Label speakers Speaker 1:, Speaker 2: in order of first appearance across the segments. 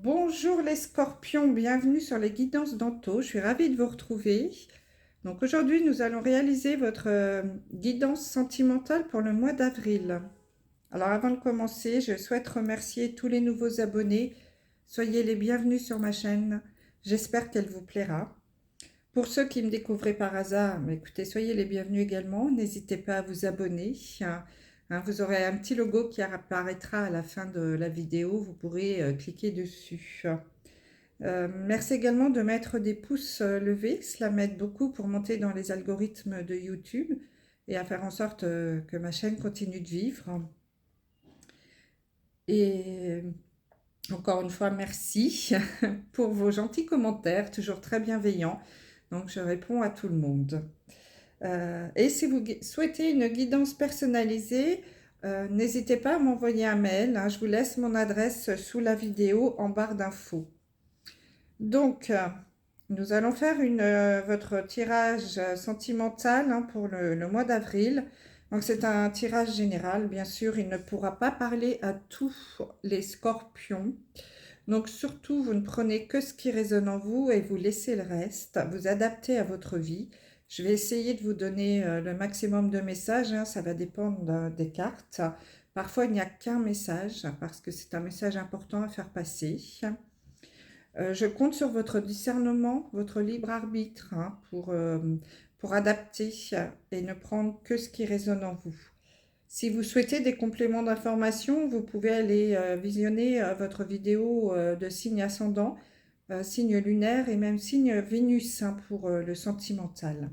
Speaker 1: Bonjour les scorpions, bienvenue sur les guidances d'Anto. Je suis ravie de vous retrouver. Donc aujourd'hui, nous allons réaliser votre guidance sentimentale pour le mois d'avril. Alors avant de commencer, je souhaite remercier tous les nouveaux abonnés. Soyez les bienvenus sur ma chaîne. J'espère qu'elle vous plaira. Pour ceux qui me découvrent par hasard, écoutez, soyez les bienvenus également. N'hésitez pas à vous abonner. Vous aurez un petit logo qui apparaîtra à la fin de la vidéo. Vous pourrez cliquer dessus. Merci également de mettre des pouces levés. Cela m'aide beaucoup pour monter dans les algorithmes de YouTube et à faire en sorte que ma chaîne continue de vivre. Et encore une fois, merci pour vos gentils commentaires, toujours très bienveillants. Donc, je réponds à tout le monde. Et si vous souhaitez une guidance personnalisée, n'hésitez pas à m'envoyer un mail. Je vous laisse mon adresse sous la vidéo en barre d'infos. Donc, nous allons faire votre tirage sentimental pour le mois d'avril. Donc, c'est un tirage général. Bien sûr, il ne pourra pas parler à tous les scorpions. Donc, surtout, vous ne prenez que ce qui résonne en vous et vous laissez le reste. Vous adaptez à votre vie. Je vais essayer de vous donner le maximum de messages. Ça va dépendre des cartes. Parfois, il n'y a qu'un message parce que c'est un message important à faire passer. Je compte sur votre discernement, votre libre arbitre pour adapter et ne prendre que ce qui résonne en vous. Si vous souhaitez des compléments d'information, vous pouvez aller visionner votre vidéo de signe ascendant, signe lunaire et même signe Vénus pour le sentimental.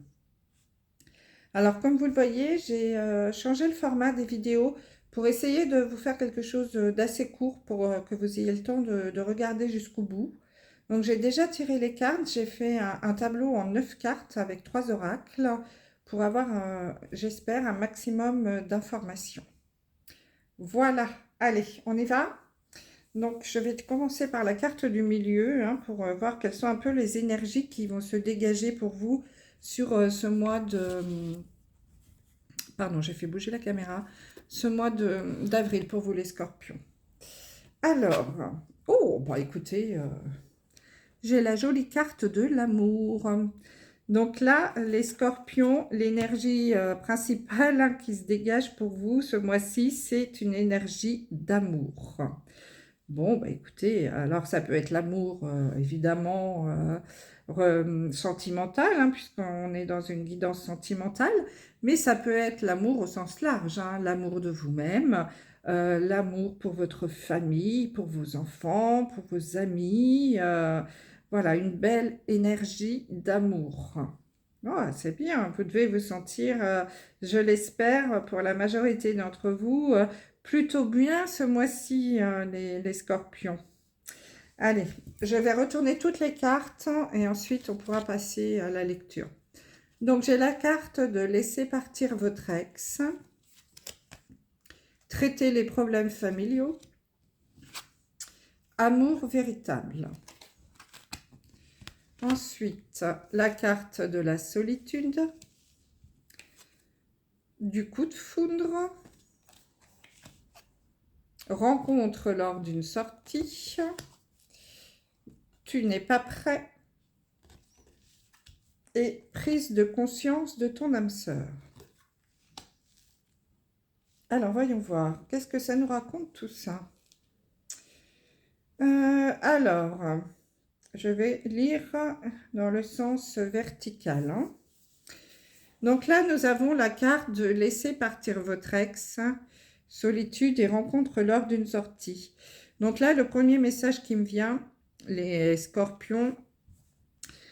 Speaker 1: Alors comme vous le voyez, j'ai changé le format des vidéos pour essayer de vous faire quelque chose d'assez court pour que vous ayez le temps de regarder jusqu'au bout. Donc j'ai déjà tiré les cartes, j'ai fait un tableau en 9 cartes avec 3 oracles pour avoir, j'espère, un maximum d'informations. Voilà, allez, on y va. Donc je vais commencer par la carte du milieu pour voir quelles sont un peu les énergies qui vont se dégager pour vous sur ce mois de... Pardon, j'ai fait bouger la caméra. Ce mois d'avril pour vous les scorpions. Alors, bah écoutez... j'ai la jolie carte de l'amour. Donc là, les scorpions, l'énergie principale qui se dégage pour vous ce mois-ci, c'est une énergie d'amour. Bon, bah écoutez, alors ça peut être l'amour, évidemment, sentimental, puisqu'on est dans une guidance sentimentale, mais ça peut être l'amour au sens large, l'amour de vous-même, l'amour pour votre famille, pour vos enfants, pour vos amis, voilà, une belle énergie d'amour. Oh, c'est bien, vous devez vous sentir, je l'espère, pour la majorité d'entre vous, plutôt bien ce mois-ci, les scorpions. Allez, je vais retourner toutes les cartes et ensuite on pourra passer à la lecture. Donc j'ai la carte de laisser partir votre ex, traiter les problèmes familiaux, amour véritable. Ensuite, la carte de la solitude, du coup de foudre, rencontre lors d'une sortie, tu n'es pas prêt et prise de conscience de ton âme sœur. Alors, voyons voir, qu'est-ce que ça nous raconte tout ça? Alors, je vais lire dans le sens vertical. Donc là, nous avons la carte de laisser partir votre ex, solitude et rencontre lors d'une sortie. Donc là, le premier message qui me vient, les scorpions,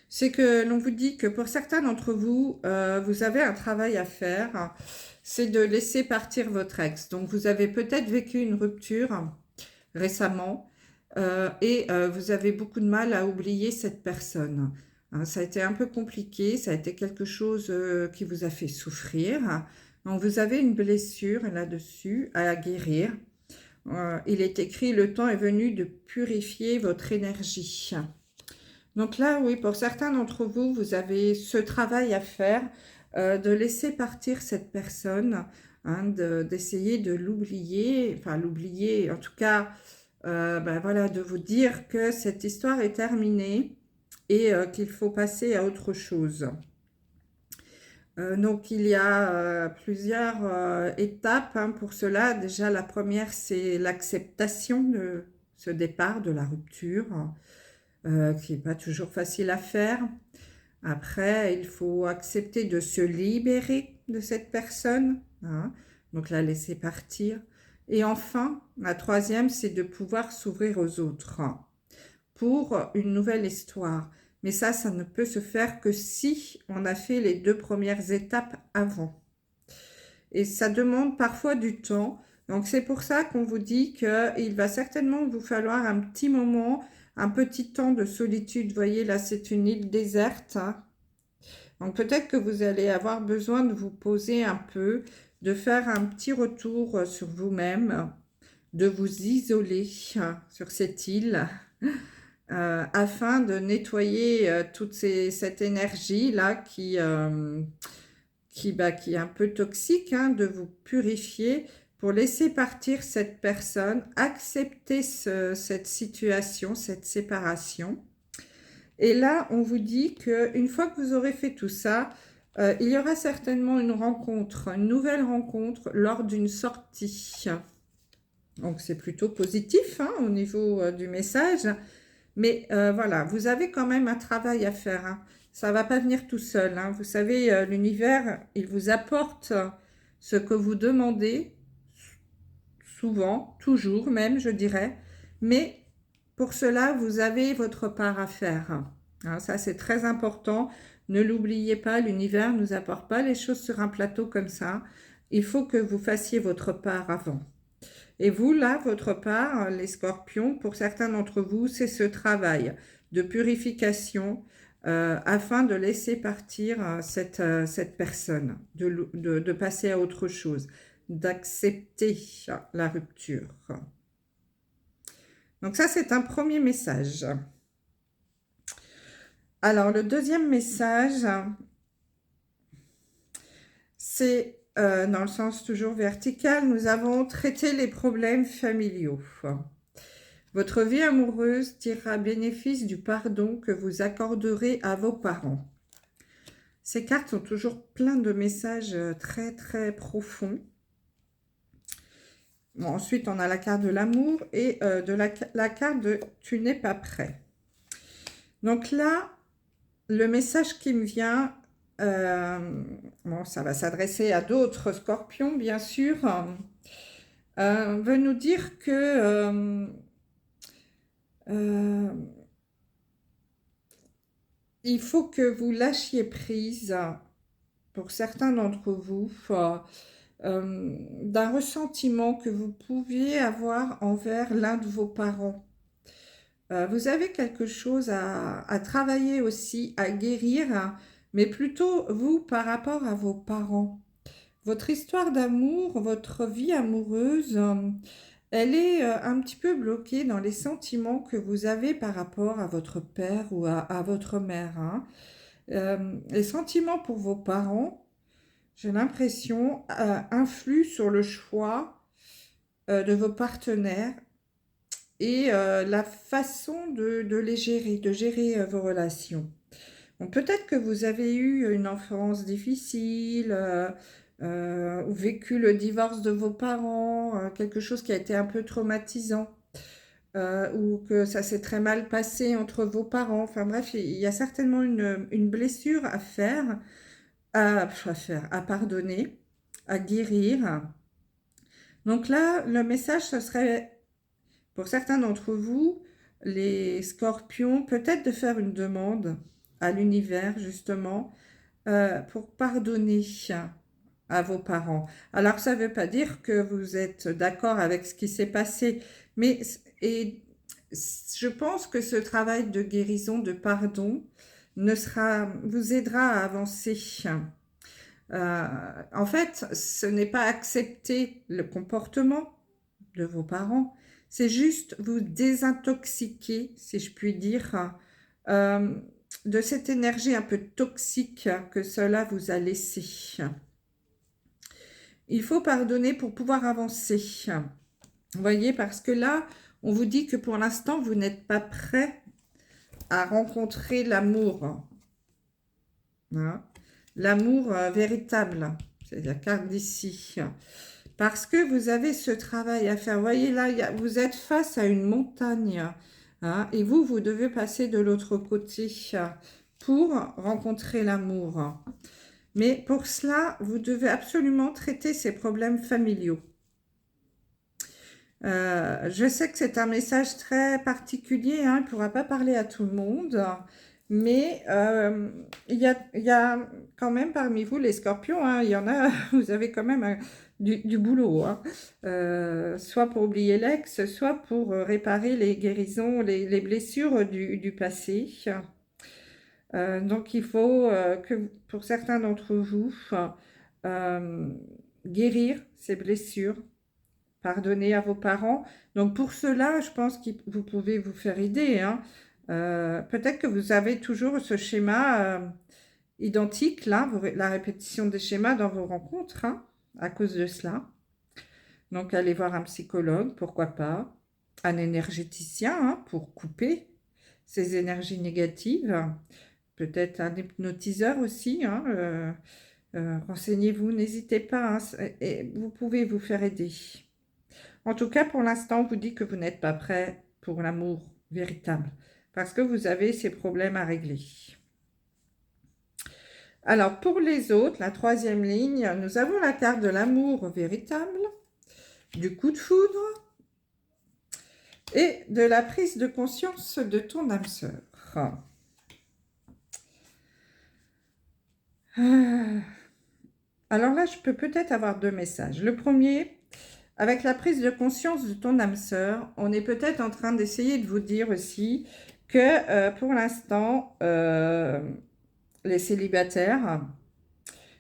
Speaker 1: c'est que l'on vous dit que pour certains d'entre vous, vous avez un travail à faire, c'est de laisser partir votre ex. Donc vous avez peut-être vécu une rupture récemment et vous avez beaucoup de mal à oublier cette personne. Ça a été un peu compliqué, ça a été quelque chose qui vous a fait souffrir. Donc vous avez une blessure là-dessus à guérir. Il est écrit, le temps est venu de purifier votre énergie. Donc là, oui, pour certains d'entre vous, vous avez ce travail à faire, de laisser partir cette personne, d'essayer de l'oublier, enfin l'oublier, en tout cas, ben voilà, de vous dire que cette histoire est terminée et qu'il faut passer à autre chose. Donc il y a plusieurs étapes hein, pour cela. Déjà, la première, c'est l'acceptation de ce départ, de la rupture, qui n'est pas toujours facile à faire. Après, il faut accepter de se libérer de cette personne, hein, donc la laisser partir. Et enfin, la troisième, c'est de pouvoir s'ouvrir aux autres hein, pour une nouvelle histoire. Mais ça ne peut se faire que si on a fait les 2 premières étapes avant. Et ça demande parfois du temps. Donc c'est pour ça qu'on vous dit qu'il va certainement vous falloir un petit moment, un petit temps de solitude. Vous voyez, là, c'est une île déserte, hein. Donc peut-être que vous allez avoir besoin de vous poser un peu, de faire un petit retour sur vous-même, de vous isoler sur cette île afin de nettoyer toute cette énergie-là qui est un peu toxique, hein, de vous purifier pour laisser partir cette personne, accepter cette situation, cette séparation. Et là, on vous dit qu'une fois que vous aurez fait tout ça, il y aura certainement une nouvelle rencontre lors d'une sortie. Donc c'est plutôt positif hein, au niveau du message. Mais voilà, vous avez quand même un travail à faire, hein. Ça ne va pas venir tout seul, hein. Vous savez, l'univers, il vous apporte ce que vous demandez, souvent, toujours même, je dirais. Mais pour cela, vous avez votre part à faire, hein. Ça, c'est très important. Ne l'oubliez pas, l'univers ne nous apporte pas les choses sur un plateau comme ça. Il faut que vous fassiez votre part avant. Et vous, là, votre part, les scorpions, pour certains d'entre vous, c'est ce travail de purification afin de laisser partir cette personne, de passer à autre chose, d'accepter la rupture. Donc ça, c'est un premier message. Alors, le deuxième message, c'est dans le sens toujours vertical, nous avons traité les problèmes familiaux. Votre vie amoureuse tirera bénéfice du pardon que vous accorderez à vos parents. Ces cartes sont toujours plein de messages très très profonds. Bon, ensuite, on a la carte de l'amour et la carte de « tu n'es pas prêt ». Donc là, le message qui me vient, bon, ça va s'adresser à d'autres scorpions, bien sûr, veut nous dire que il faut que vous lâchiez prise, pour certains d'entre vous, d'un ressentiment que vous pouviez avoir envers l'un de vos parents. Vous avez quelque chose à travailler aussi, à guérir, mais plutôt vous par rapport à vos parents. Votre histoire d'amour, votre vie amoureuse, elle est un petit peu bloquée dans les sentiments que vous avez par rapport à votre père ou à votre mère, hein. Les sentiments pour vos parents, j'ai l'impression, influent sur le choix de vos partenaires et la façon de les gérer, de gérer vos relations. Bon, peut-être que vous avez eu une enfance difficile, ou vécu le divorce de vos parents, quelque chose qui a été un peu traumatisant, ou que ça s'est très mal passé entre vos parents. Enfin bref, il y a certainement une blessure à faire, à pardonner, à guérir. Donc là, le message, ce serait, pour certains d'entre vous, les scorpions, peut-être de faire une demande à l'univers, justement, pour pardonner à vos parents. Alors, ça ne veut pas dire que vous êtes d'accord avec ce qui s'est passé, mais je pense que ce travail de guérison, de pardon, vous aidera à avancer. En fait, ce n'est pas accepter le comportement de vos parents, c'est juste vous désintoxiquer, si je puis dire, de cette énergie un peu toxique que cela vous a laissé. Il faut pardonner pour pouvoir avancer. Vous voyez, parce que là, On vous dit que pour l'instant, vous n'êtes pas prêt à rencontrer l'amour. Hein. L'amour véritable. C'est la carte d'ici. Parce que vous avez ce travail à faire. Vous voyez là, vous êtes face à une montagne. Hein, et vous devez passer de l'autre côté pour rencontrer l'amour. Mais pour cela, vous devez absolument traiter ces problèmes familiaux. Je sais que c'est un message très particulier, hein, il ne pourra pas parler à tout le monde, mais il y a quand même parmi vous les scorpions, hein, il y en a, vous avez quand même du boulot, hein, soit pour oublier l'ex, soit pour réparer les guérisons, les blessures du passé. Donc il faut que pour certains d'entre vous, euh, guérir ces blessures, pardonner à vos parents. Donc pour cela, je pense que vous pouvez vous faire aider. Hein. Peut-être que vous avez toujours ce schéma identique, là, la répétition des schémas dans vos rencontres, hein, à cause de cela. Donc allez voir un psychologue, pourquoi pas, un énergéticien, hein, pour couper ces énergies négatives. Peut-être un hypnotiseur aussi, hein, renseignez-vous, n'hésitez pas, hein, et vous pouvez vous faire aider. En tout cas, pour l'instant, on vous dit que vous n'êtes pas prêt pour l'amour véritable, parce que vous avez ces problèmes à régler. Alors, pour les autres, la troisième ligne, nous avons la carte de l'amour véritable, du coup de foudre, et de la prise de conscience de ton âme sœur. Alors là, je peux peut-être avoir deux messages. Le premier, avec la prise de conscience de ton âme sœur, on est peut-être en train d'essayer de vous dire aussi que pour l'instant, les célibataires,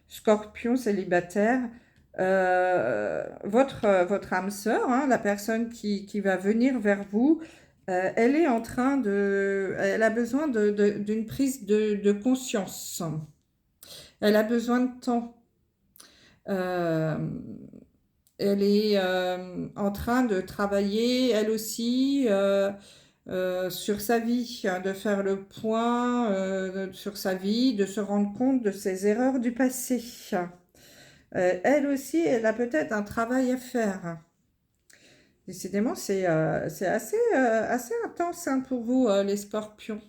Speaker 1: scorpions célibataires, votre âme sœur, hein, la personne qui va venir vers vous, elle est en train de... Elle a besoin d'une prise de conscience. Elle a besoin de temps. Elle est en train de travailler, elle aussi, sur sa vie, hein, de faire le point sur sa vie, de se rendre compte de ses erreurs du passé. Elle aussi, elle a peut-être un travail à faire. Décidément, c'est assez intense, hein, pour vous, les scorpions.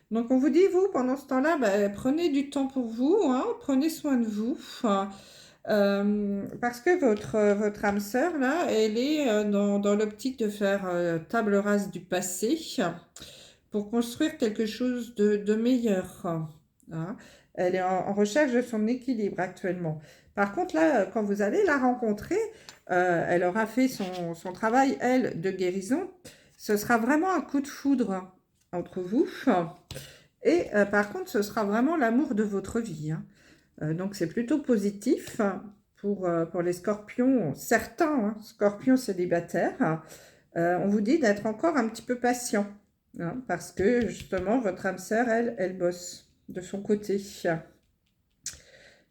Speaker 1: Donc, on vous dit, vous, pendant ce temps-là, prenez du temps pour vous, hein, prenez soin de vous. Parce que votre âme sœur, là, elle est dans l'optique de faire table rase du passé pour construire quelque chose de meilleur. Hein. Elle est en recherche de son équilibre actuellement. Par contre, là, quand vous allez la rencontrer, elle aura fait son travail, elle, de guérison. Ce sera vraiment un coup de foudre entre vous. Et par contre, ce sera vraiment l'amour de votre vie. Hein. Donc, c'est plutôt positif pour les scorpions, certains scorpions célibataires. On vous dit d'être encore un petit peu patient, hein, parce que justement, votre âme sœur, elle bosse de son côté.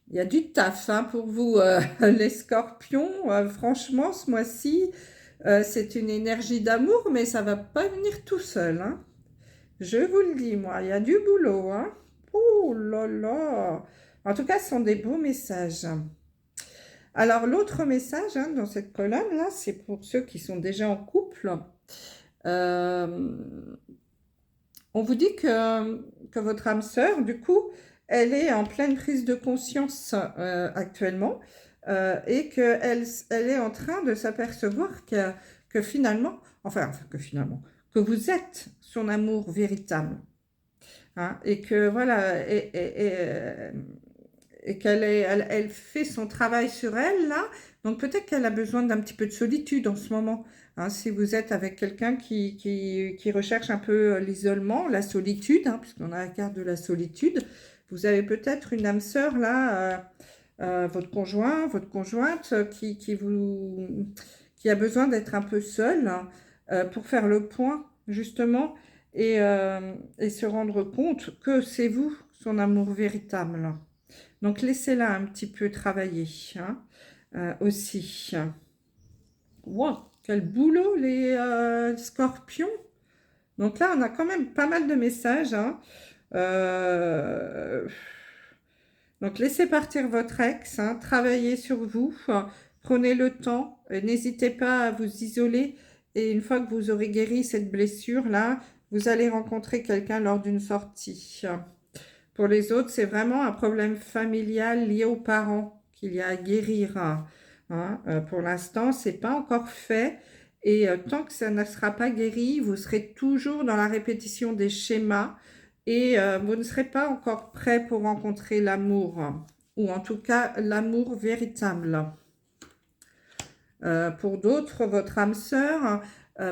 Speaker 1: Il y a du taf, hein, pour vous, les scorpions. Franchement, ce mois-ci, c'est une énergie d'amour, mais ça ne va pas venir tout seul. Hein. Je vous le dis, moi, il y a du boulot. Hein. Oh là là! En tout cas, ce sont des beaux messages. Alors, l'autre message, hein, dans cette colonne-là, c'est pour ceux qui sont déjà en couple. On vous dit que votre âme sœur, du coup, elle est en pleine prise de conscience actuellement et qu'elle est en train de s'apercevoir que finalement, que vous êtes son amour véritable. Hein, et que voilà, et elle fait son travail sur elle, là. Donc peut-être qu'elle a besoin d'un petit peu de solitude en ce moment. Hein, si vous êtes avec quelqu'un qui recherche un peu l'isolement, la solitude, hein, puisqu'on a la carte de la solitude, vous avez peut-être une âme sœur, là, votre conjoint, votre conjointe, qui a besoin d'être un peu seul, hein, pour faire le point, justement, et se rendre compte que c'est vous, son amour véritable. Donc, laissez-la un petit peu travailler, hein, aussi. Wow. Quel boulot les scorpions. Donc là, on a quand même pas mal de messages, hein. Euh, Donc laissez partir votre ex, hein, travaillez sur vous, prenez le temps, n'hésitez pas à vous isoler et une fois que vous aurez guéri cette blessure-là, vous allez rencontrer quelqu'un lors d'une sortie. Pour les autres, c'est vraiment un problème familial lié aux parents qu'il y a à guérir, hein. Pour l'instant, c'est pas encore fait et tant que ça ne sera pas guéri, vous serez toujours dans la répétition des schémas et vous ne serez pas encore prêt pour rencontrer l'amour, ou en tout cas l'amour véritable. Pour d'autres, votre âme sœur,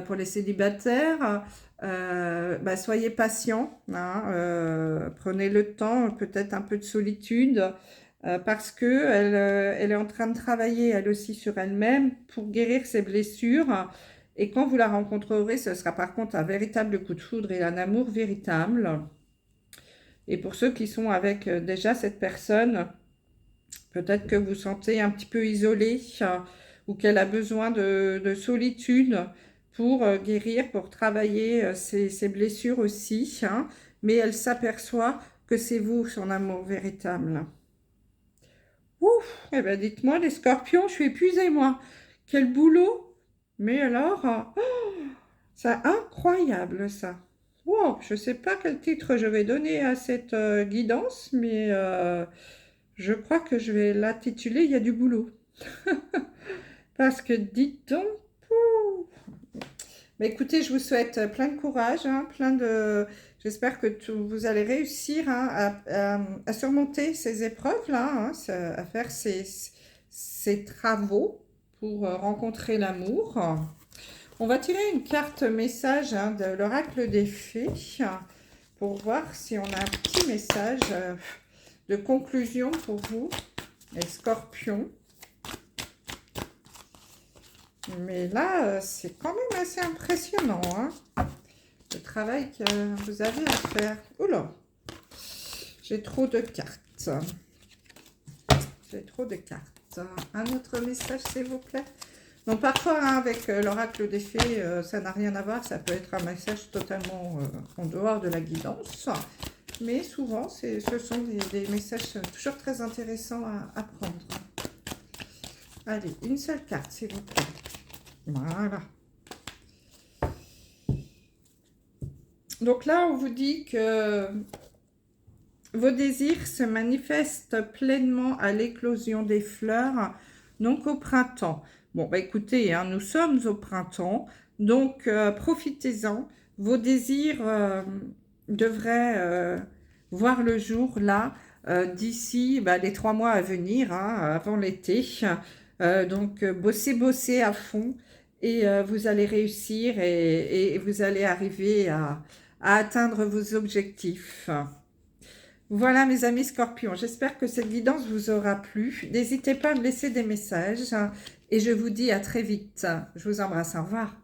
Speaker 1: pour les célibataires, bah, soyez patient, hein, prenez le temps, peut-être un peu de solitude, parce que elle est en train de travailler elle aussi sur elle-même pour guérir ses blessures. Et quand vous la rencontrerez, ce sera par contre un véritable coup de foudre et un amour véritable. Et pour ceux qui sont avec déjà cette personne, peut-être que vous sentez un petit peu isolé ou qu'elle a besoin de solitude pour guérir, pour travailler ses blessures aussi, hein, mais elle s'aperçoit que c'est vous, son amour véritable. Ouf, eh ben dites-moi les scorpions, je suis épuisée moi. Quel boulot! Mais alors, c'est incroyable ça. Wow, je ne sais pas quel titre je vais donner à cette guidance, mais je crois que je vais l'intituler « Il y a du boulot ». Parce que dites donc, pouh. Mais écoutez, je vous souhaite plein de courage, hein, j'espère que vous allez réussir, hein, à surmonter ces épreuves-là, hein, à faire ces travaux pour rencontrer l'amour. On va tirer une carte message, hein, de l'oracle des fées pour voir si on a un petit message de conclusion pour vous, les scorpions. Mais là, c'est quand même assez impressionnant, hein, le travail que vous avez à faire. Oula, j'ai trop de cartes. J'ai trop de cartes. Un autre message, s'il vous plaît. Donc parfois, hein, avec l'oracle des fées, ça n'a rien à voir. Ça peut être un message totalement en dehors de la guidance. Mais souvent, ce sont des messages toujours très intéressants à prendre. Allez, une seule carte, s'il vous plaît. Voilà. Donc là, on vous dit que vos désirs se manifestent pleinement à l'éclosion des fleurs, donc au printemps. Bon, bah écoutez, hein, nous sommes au printemps, donc profitez-en. Vos désirs devraient voir le jour là, d'ici les 3 mois à venir, hein, avant l'été. Donc, bossez à fond et vous allez réussir et vous allez arriver à atteindre vos objectifs. Voilà mes amis scorpions, j'espère que cette guidance vous aura plu. N'hésitez pas à me laisser des messages et je vous dis à très vite. Je vous embrasse, au revoir.